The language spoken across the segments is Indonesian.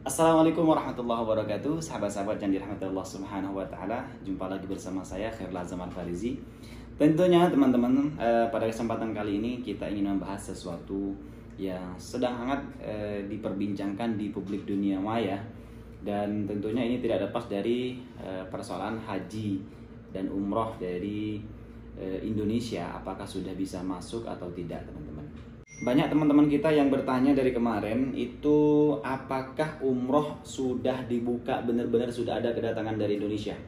Assalamualaikum warahmatullahi wabarakatuh. Sahabat-sahabat yang dirahmati Allah Subhanahu wa taala, jumpa lagi bersama saya Khairul Azam Al-Farizi. Tentunya teman-teman, pada kesempatan kali ini kita ingin membahas sesuatu yang sedang hangat diperbincangkan di publik dunia maya, dan tentunya ini tidak lepas dari persoalan haji dan umroh dari Indonesia, apakah sudah bisa masuk atau tidak, teman-teman. Banyak teman-teman kita yang bertanya dari kemarin itu, apakah umroh sudah dibuka, benar-benar sudah ada kedatangan dari Indonesia?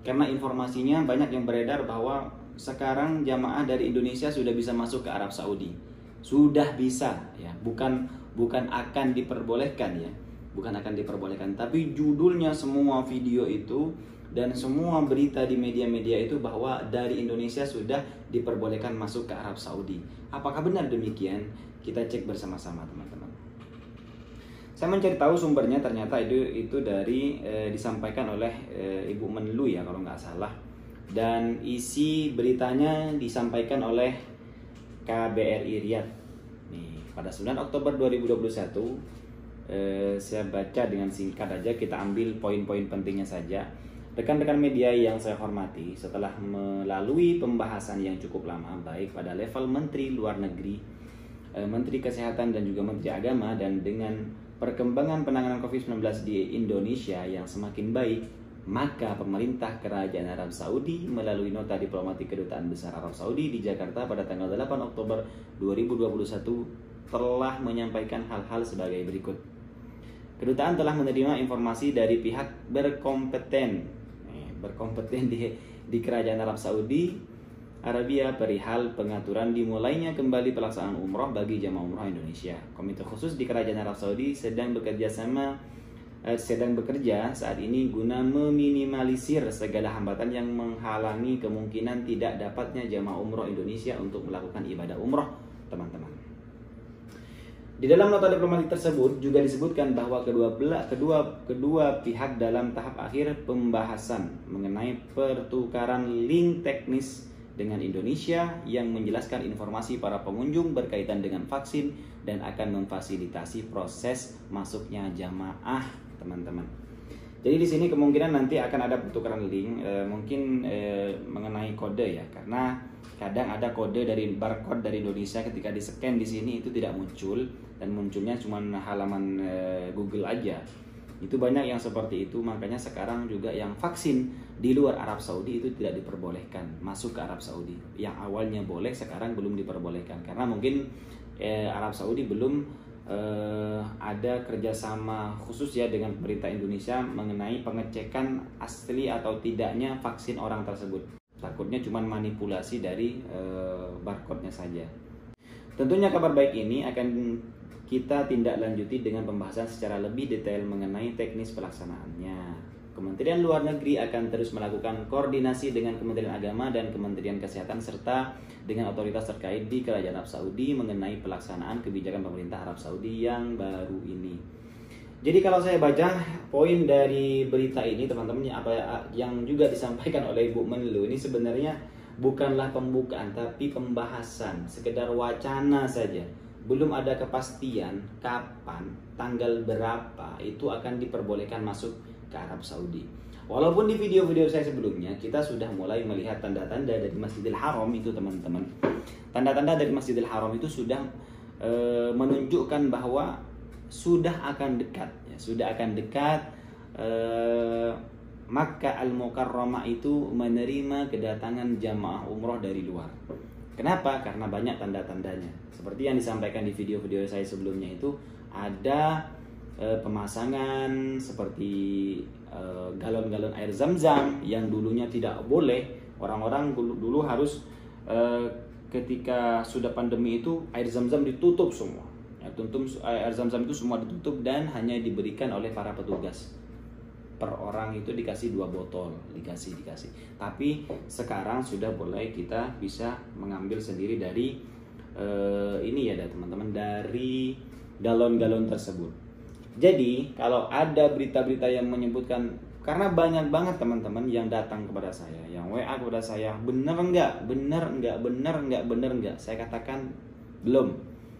Karena informasinya banyak yang beredar bahwa sekarang jamaah dari Indonesia sudah bisa masuk ke Arab Saudi. Sudah bisa ya, bukan akan diperbolehkan ya. Bukan akan diperbolehkan, tapi judulnya semua video itu dan semua berita di media-media itu bahwa dari Indonesia sudah diperbolehkan masuk ke Arab Saudi. Apakah benar demikian? Kita cek bersama-sama, teman-teman. Saya mencari tahu sumbernya, ternyata itu dari disampaikan oleh Ibu Menlu ya kalau nggak salah. Dan isi beritanya disampaikan oleh KBRI Riyadh. Nih, pada 9 Oktober 2021, saya baca dengan singkat aja, kita ambil poin-poin pentingnya saja. Rekan-rekan media yang saya hormati, setelah melalui pembahasan yang cukup lama baik pada level Menteri Luar Negeri, Menteri Kesehatan dan juga Menteri Agama, dan dengan perkembangan penanganan COVID-19 di Indonesia yang semakin baik, maka pemerintah Kerajaan Arab Saudi melalui nota diplomatik Kedutaan Besar Arab Saudi di Jakarta pada tanggal 8 Oktober 2021 telah menyampaikan hal-hal sebagai berikut. Kedutaan telah menerima informasi dari pihak berkompeten di Kerajaan Arab Saudi Arabia perihal pengaturan dimulainya kembali pelaksanaan umroh bagi jamaah umroh Indonesia. Komite khusus di Kerajaan Arab Saudi sedang bekerja saat ini guna meminimalisir segala hambatan yang menghalangi kemungkinan tidak dapatnya jamaah umroh Indonesia untuk melakukan ibadah umroh, teman-teman. Di dalam nota diplomatik tersebut juga disebutkan bahwa kedua pihak dalam tahap akhir pembahasan mengenai pertukaran link teknis dengan Indonesia yang menjelaskan informasi para pengunjung berkaitan dengan vaksin dan akan memfasilitasi proses masuknya jamaah, teman-teman. Jadi di sini kemungkinan nanti akan ada pertukaran link, mungkin mengenai kode ya, karena kadang ada kode dari barcode dari Indonesia ketika di-scan di sini itu tidak muncul, dan munculnya cuma halaman Google aja. Itu banyak yang seperti itu, makanya sekarang juga yang vaksin di luar Arab Saudi itu tidak diperbolehkan masuk ke Arab Saudi. Yang awalnya boleh, sekarang belum diperbolehkan karena mungkin Arab Saudi belum ada kerjasama khusus ya dengan pemerintah Indonesia mengenai pengecekan asli atau tidaknya vaksin orang tersebut. Takutnya cuma manipulasi dari barcode-nya saja. Tentunya kabar baik ini akan kita tindak lanjuti dengan pembahasan secara lebih detail mengenai teknis pelaksanaannya. Kementerian Luar Negeri akan terus melakukan koordinasi dengan Kementerian Agama dan Kementerian Kesehatan serta dengan otoritas terkait di Kerajaan Arab Saudi mengenai pelaksanaan kebijakan pemerintah Arab Saudi yang baru ini. Jadi kalau saya baca poin dari berita ini, teman-teman, apa yang juga disampaikan oleh Ibu Menlu ini sebenarnya bukanlah pembukaan tapi pembahasan, sekedar wacana saja. Belum ada kepastian kapan, tanggal berapa itu akan diperbolehkan masuk ke Arab Saudi. Walaupun di video-video saya sebelumnya kita sudah mulai melihat tanda-tanda dari Masjidil Haram itu, teman-teman. Tanda-tanda dari Masjidil Haram itu sudah menunjukkan bahwa sudah akan dekat ya, Makkah Al-Mukarramah itu menerima kedatangan jamaah umroh dari luar. Kenapa? Karena banyak tanda-tandanya. Seperti yang disampaikan di video-video saya sebelumnya itu, ada pemasangan seperti galon-galon air zam-zam yang dulunya tidak boleh. Orang-orang dulu harus ketika sudah pandemi itu air zam-zam ditutup semua. Air zam-zam itu semua ditutup dan hanya diberikan oleh para petugas. Per orang itu dikasih 2 botol, dikasih. Tapi sekarang sudah boleh, kita bisa mengambil sendiri dari ini ya teman-teman, dari galon-galon tersebut. Jadi kalau ada berita-berita yang menyebutkan, karena banyak banget teman-teman yang datang kepada saya, yang WA kepada saya, bener enggak, saya katakan belum.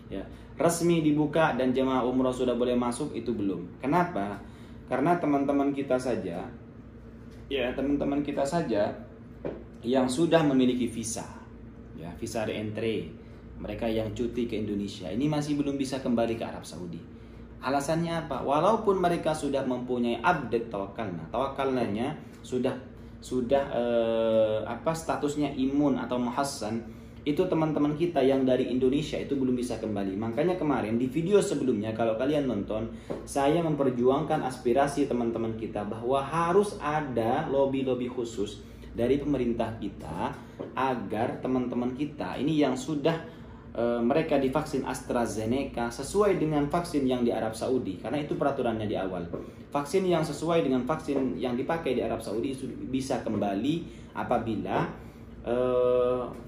Ya, resmi dibuka dan jemaah umroh sudah boleh masuk itu belum. Kenapa? Karena teman-teman kita saja, ya teman-teman kita saja yang sudah memiliki visa, ya visa re-entry, mereka yang cuti ke Indonesia ini masih belum bisa kembali ke Arab Saudi. Alasannya apa? Walaupun mereka sudah mempunyai update tawakalnanya sudah statusnya imun atau muhassan, itu teman-teman kita yang dari Indonesia itu belum bisa kembali. Makanya kemarin di video sebelumnya kalau kalian nonton, saya memperjuangkan aspirasi teman-teman kita bahwa harus ada lobby-lobby khusus dari pemerintah kita agar teman-teman kita ini yang sudah mereka divaksin AstraZeneca sesuai dengan vaksin yang di Arab Saudi, karena itu peraturannya di awal. Vaksin yang sesuai dengan vaksin yang dipakai di Arab Saudi bisa kembali apabila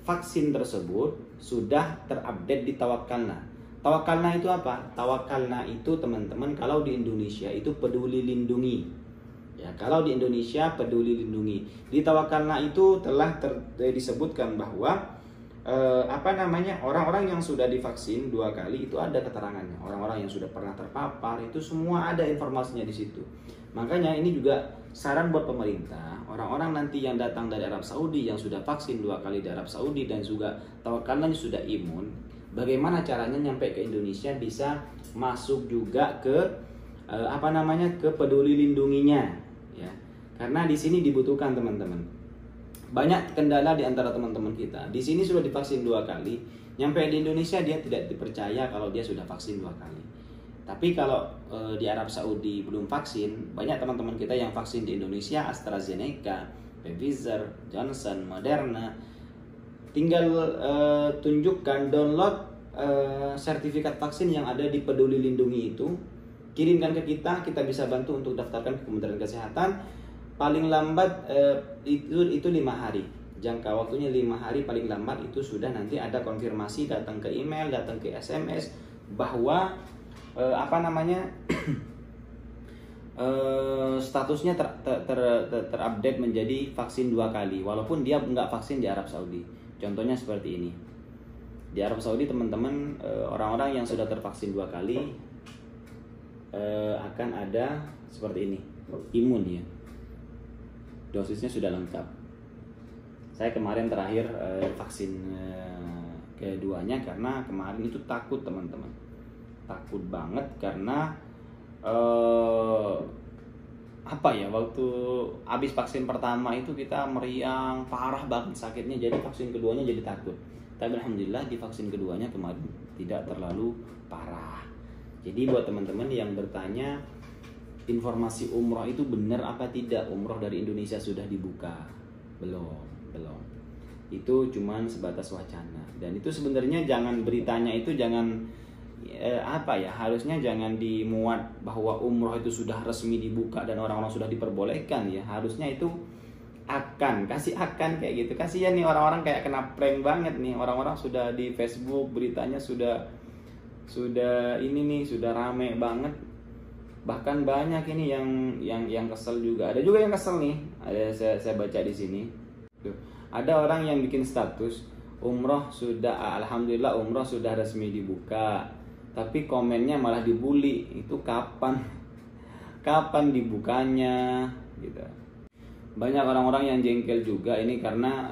vaksin tersebut sudah terupdate di Tawakalna. Tawakalna itu apa? Tawakalna itu teman-teman kalau di Indonesia itu Peduli Lindungi. Ya, kalau di Indonesia Peduli Lindungi. Di Tawakalna itu telah disebutkan bahwa orang-orang yang sudah divaksin 2 kali itu ada keterangannya. Orang-orang yang sudah pernah terpapar itu semua ada informasinya di situ. Makanya ini juga saran buat pemerintah, orang-orang nanti yang datang dari Arab Saudi yang sudah vaksin 2 kali di Arab Saudi dan juga tawakalnya sudah imun, bagaimana caranya nyampe ke Indonesia bisa masuk juga ke ke Peduli Lindunginya, ya. Karena di sini dibutuhkan teman-teman. Banyak kendala di antara teman-teman kita. Di sini sudah divaksin 2 kali, nyampe di Indonesia dia tidak dipercaya kalau dia sudah vaksin 2 kali. Tapi kalau di Arab Saudi belum vaksin, banyak teman-teman kita yang vaksin di Indonesia AstraZeneca, Pfizer, Johnson, Moderna. Tinggal tunjukkan download sertifikat vaksin yang ada di Peduli Lindungi itu, kirimkan ke kita bisa bantu untuk daftarkan ke Kementerian Kesehatan. Paling lambat itu 5 hari, jangka waktunya 5 hari paling lambat itu sudah nanti ada konfirmasi datang ke email, datang ke SMS bahwa statusnya terupdate menjadi vaksin 2 kali walaupun dia nggak vaksin di Arab Saudi. Contohnya seperti ini. Di Arab Saudi teman-teman, orang-orang yang sudah tervaksin 2 kali akan ada seperti ini, imun ya. Dosisnya sudah lengkap. Saya kemarin terakhir vaksin keduanya karena kemarin itu takut teman-teman, takut banget karena waktu habis vaksin pertama itu kita meriang parah banget sakitnya, jadi vaksin keduanya jadi takut. Tapi alhamdulillah di vaksin keduanya kemarin tidak terlalu parah. Jadi buat teman-teman yang bertanya informasi umroh itu benar apa tidak, umroh dari Indonesia sudah dibuka? Belum. Itu cuman sebatas wacana. Dan itu sebenarnya jangan beritanya itu jangan harusnya jangan dimuat bahwa umroh itu sudah resmi dibuka dan orang-orang sudah diperbolehkan ya. Harusnya itu kayak gitu. Kasihan nih orang-orang kayak kena prank banget nih. Orang-orang sudah di Facebook beritanya sudah rame banget. Bahkan banyak ini yang kesel juga. Ada juga yang kesel nih. Ada saya baca di sini. Tuh. Ada orang yang bikin status umroh sudah, alhamdulillah umroh sudah resmi dibuka. Tapi komennya malah dibully. Itu kapan dibukanya gitu. Banyak orang-orang yang jengkel juga ini karena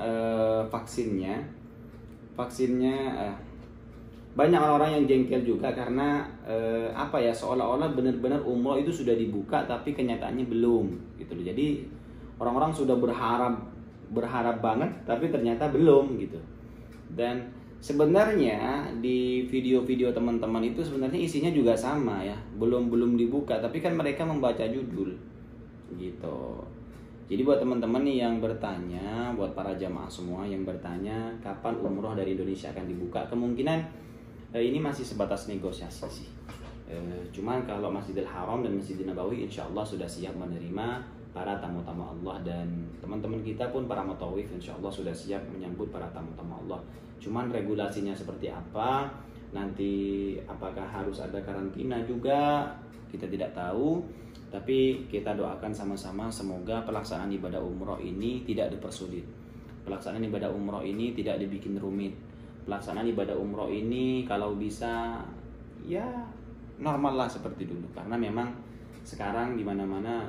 vaksinnya banyak orang-orang yang jengkel juga karena seolah-olah benar-benar umroh itu sudah dibuka tapi kenyataannya belum gitu loh. Jadi orang-orang sudah berharap banget tapi ternyata belum gitu. Dan sebenarnya di video-video teman-teman itu sebenarnya isinya juga sama ya, belum dibuka tapi kan mereka membaca judul gitu. Jadi buat teman-teman nih yang bertanya, buat para jamaah semua yang bertanya kapan umroh dari Indonesia akan dibuka, kemungkinan ini masih sebatas negosiasi sih. Cuman kalau Masjidil Haram dan Masjidil Nabawi insya Allah sudah siap menerima para tamu-tamu Allah, dan teman-teman kita pun para mutawif insya Allah sudah siap menyambut para tamu-tamu Allah. Cuman regulasinya seperti apa, nanti apakah harus ada karantina juga, kita tidak tahu. Tapi kita doakan sama-sama semoga pelaksanaan ibadah umroh ini tidak dipersulit. Pelaksanaan ibadah umroh ini tidak dibikin rumit. pelaksanaan ibadah umroh ini kalau bisa ya normal lah seperti dulu, karena memang sekarang di mana-mana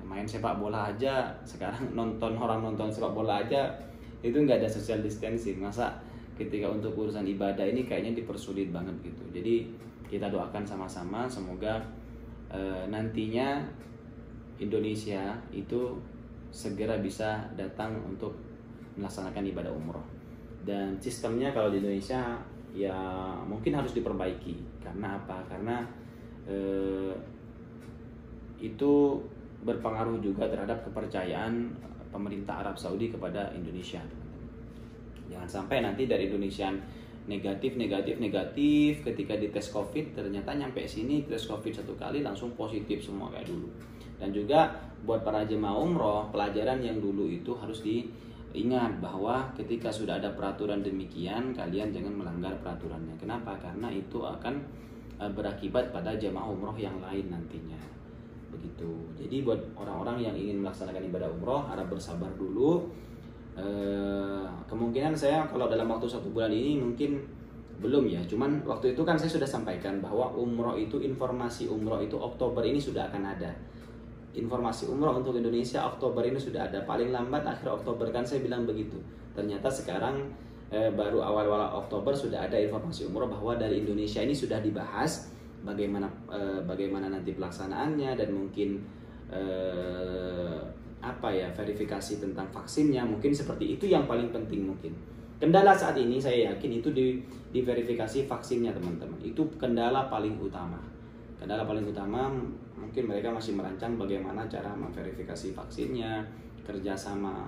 main sepak bola aja sekarang, orang nonton sepak bola aja itu nggak ada social distancing, masa ketika untuk urusan ibadah ini kayaknya dipersulit banget gitu. Jadi kita doakan sama-sama semoga nantinya Indonesia itu segera bisa datang untuk melaksanakan ibadah umroh. Dan sistemnya kalau di Indonesia ya mungkin harus diperbaiki. Karena apa? Karena itu berpengaruh juga terhadap kepercayaan pemerintah Arab Saudi kepada Indonesia. Jangan sampai nanti dari Indonesia negatif ketika dites COVID ternyata nyampe sini tes COVID 1 kali langsung positif semua kayak dulu. Dan juga buat para jemaah umroh, pelajaran yang dulu itu harus diingat bahwa ketika sudah ada peraturan demikian, kalian jangan melanggar peraturannya. Kenapa? Karena itu akan berakibat pada jemaah umroh yang lain nantinya. Begitu. Jadi buat orang-orang yang ingin melaksanakan ibadah umroh, harap bersabar dulu. Kemungkinan saya kalau dalam waktu 1 bulan ini mungkin belum ya. Cuman waktu itu kan saya sudah sampaikan bahwa umroh itu, informasi umroh itu Oktober ini sudah akan ada. Informasi umroh untuk Indonesia Oktober ini sudah ada, paling lambat akhir Oktober kan saya bilang begitu. Ternyata sekarang baru awal-awal Oktober sudah ada informasi umroh bahwa dari Indonesia ini sudah dibahas bagaimana nanti pelaksanaannya, dan mungkin verifikasi tentang vaksinnya, mungkin seperti itu yang paling penting. Mungkin kendala saat ini saya yakin itu di verifikasi vaksinnya teman-teman, itu kendala paling utama. Mungkin mereka masih merancang bagaimana cara memverifikasi vaksinnya, kerjasama,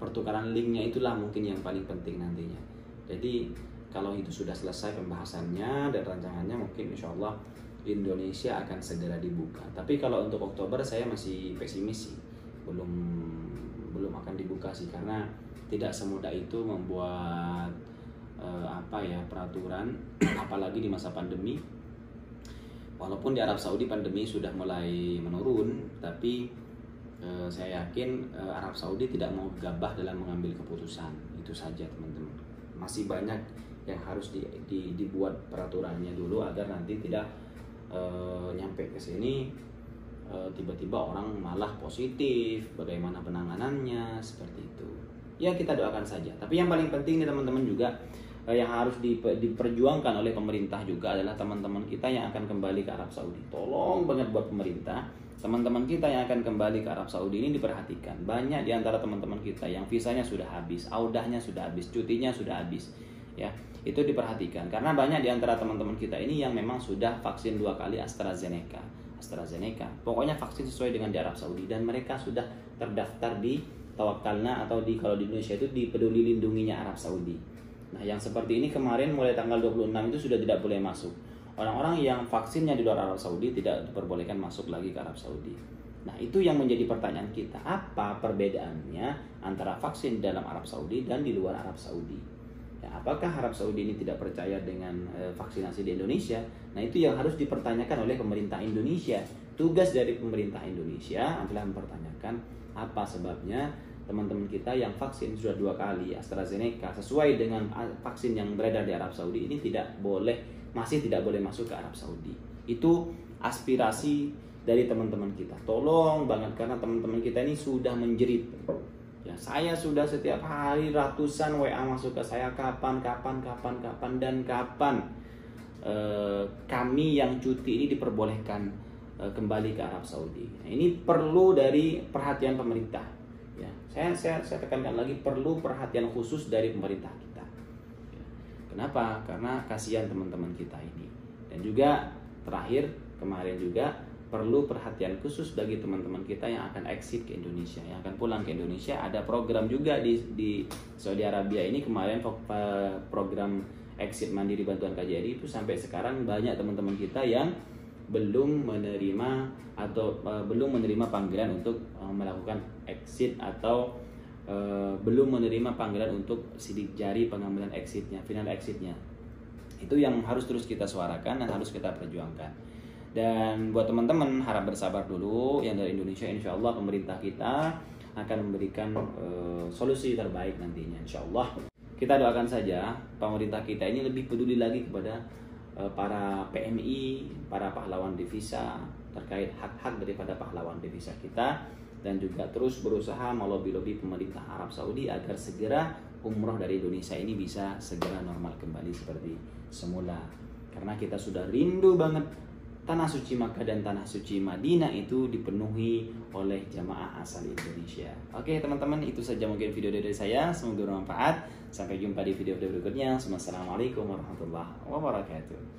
pertukaran linknya, itulah mungkin yang paling penting nantinya. Jadi kalau itu sudah selesai pembahasannya dan rancangannya, mungkin insya Allah Indonesia akan segera dibuka. Tapi kalau untuk Oktober saya masih pesimis sih, belum akan dibuka sih, karena tidak semudah itu membuat peraturan apalagi di masa pandemi. Walaupun di Arab Saudi pandemi sudah mulai menurun, tapi saya yakin Arab Saudi tidak mau gegabah dalam mengambil keputusan. Itu saja teman-teman. Masih banyak yang harus dibuat peraturannya dulu agar nanti tidak nyampe ke sini tiba-tiba orang malah positif, bagaimana penanganannya, seperti itu. Ya kita doakan saja. Tapi yang paling penting nih teman-teman juga, yang harus diperjuangkan oleh pemerintah juga adalah teman-teman kita yang akan kembali ke Arab Saudi. Tolong banget buat pemerintah, teman-teman kita yang akan kembali ke Arab Saudi ini diperhatikan. Banyak di antara teman-teman kita yang visanya sudah habis, audahnya sudah habis, cutinya sudah habis. Ya, itu diperhatikan karena banyak di antara teman-teman kita ini yang memang sudah vaksin 2 kali AstraZeneca. Pokoknya vaksin sesuai dengan di Arab Saudi, dan mereka sudah terdaftar di Tawakkalna atau kalau di Indonesia itu di Peduli Lindunginya Arab Saudi. Nah, yang seperti ini kemarin mulai tanggal 26 itu sudah tidak boleh masuk. Orang-orang yang vaksinnya di luar Arab Saudi tidak diperbolehkan masuk lagi ke Arab Saudi. Nah, itu yang menjadi pertanyaan kita. Apa perbedaannya antara vaksin dalam Arab Saudi dan di luar Arab Saudi? Ya, apakah Arab Saudi ini tidak percaya dengan vaksinasi di Indonesia? Nah, itu yang harus dipertanyakan oleh pemerintah Indonesia. Tugas dari pemerintah Indonesia adalah mempertanyakan apa sebabnya teman-teman kita yang vaksin sudah 2 kali AstraZeneca sesuai dengan vaksin yang beredar di Arab Saudi ini masih tidak boleh masuk ke Arab Saudi. Itu aspirasi dari teman-teman kita. Tolong banget, karena teman-teman kita ini sudah menjerit. Ya, saya sudah setiap hari ratusan WA masuk ke saya, kapan dan kapan kami yang cuti ini diperbolehkan kembali ke Arab Saudi. Nah, ini perlu dari perhatian pemerintah. Ya, saya tekankan lagi, perlu perhatian khusus dari pemerintah kita. Ya, kenapa? Karena kasihan teman-teman kita ini. Dan juga terakhir kemarin juga perlu perhatian khusus bagi teman-teman kita yang akan exit ke Indonesia, yang akan pulang ke Indonesia. Ada program juga di Saudi Arabia ini kemarin, program exit mandiri bantuan KJRI itu sampai sekarang banyak teman-teman kita yang belum menerima panggilan untuk melakukan exit, atau belum menerima panggilan untuk sidik jari pengambilan exitnya, final exitnya. Itu yang harus terus kita suarakan dan harus kita perjuangkan. Dan buat teman-teman, harap bersabar dulu. Yang dari Indonesia, insya Allah pemerintah kita akan memberikan solusi terbaik nantinya, insya Allah. Kita doakan saja pemerintah kita ini lebih peduli lagi kepada para PMI, para pahlawan devisa, terkait hak-hak daripada pahlawan devisa kita, dan juga terus berusaha melobi-lobi pemerintah Arab Saudi agar segera umroh dari Indonesia ini bisa segera normal kembali seperti semula. Karena kita sudah rindu banget tanah suci Makkah dan tanah suci Madinah itu dipenuhi oleh jamaah asal Indonesia. Oke teman-teman, itu saja mungkin video dari saya. Semoga bermanfaat. Sampai jumpa di video berikutnya. Wassalamualaikum warahmatullahi wabarakatuh.